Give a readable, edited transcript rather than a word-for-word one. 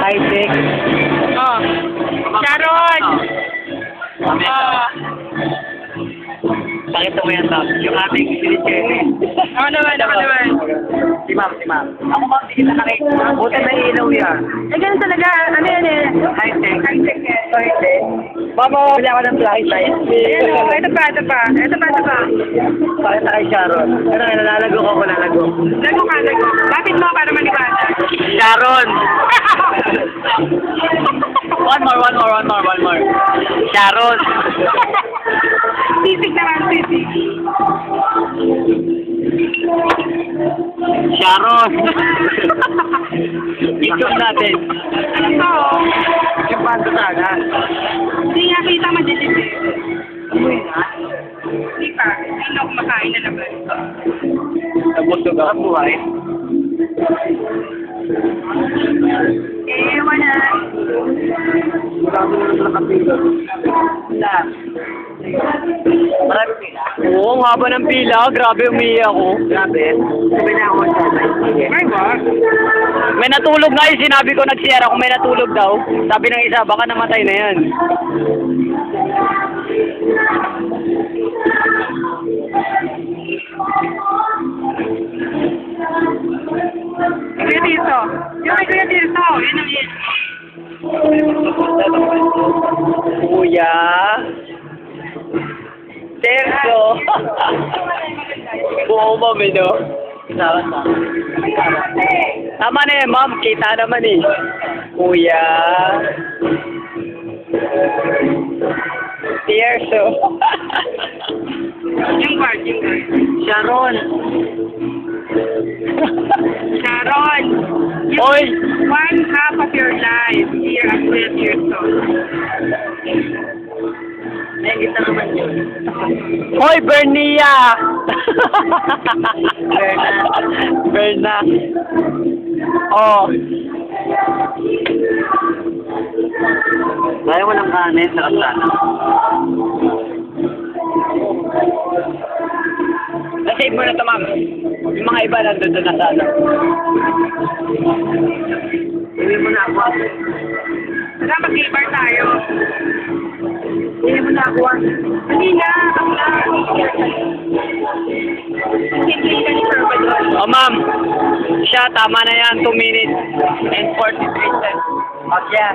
high-tech. Oh. Sharon! Pakita mo yan, Ma'am. Yung aming sinitiri. Ako naman. Si Ma'am. Ako, Ma'am, hindi kita nakikita. Buti na ilaw yan. Eh, ganun talaga. Ano yan eh? High-tech. High-tech yan. High-tech. Mama, bili ako ng flashlight. Ayan o, ito pa. Pakita kay Sharon. Pero nalalago ko. Lago ka. Lapit mo para maliwanag. Sharon! One more. Sharon! Sisig naman, sisig. Sharon! Ikom natin. Ano to? Yung bando sana. Hindi nga kita madilim eh. Uy na. Hindi pa. Hindi na ako makain na naman. Nabusog ka buhay. Eh, wala. Marami na nakapila. Marami pila? Oo, ang haba ng pila. Grabe, umiiyak ako. Grabe. Sabi na ako sa Ay, wag. May natulog nga yung sinabi ko nag-share ako, may natulog daw. Sabi ng isa, baka namatay na yan. Kuya dito. Yung may kuya dito. Yun ang yun. Kuya. Terso. Buo mami, no? Tama na eh, ma'am. Kita naman eh. Kuya. Terso. Yung guard. Sharon. Sharon. Oy! 1/2 of your life here at 12 years old. Ay, kita naman yun. Hoy, Bernia! Berna. Oh. Kaya mo ng kanin sa kasana. Nasave mo na ito, ma'am. Yung mga iba nandun na sana. Hindi mo na ako. Tara, mag-ibar tayo. Hindi mo na ako. Hindi na. Hindi ka ni Salvador. Oh, ma'am. Siya, tama na yan. 2 minutes and 43 seconds. Okay.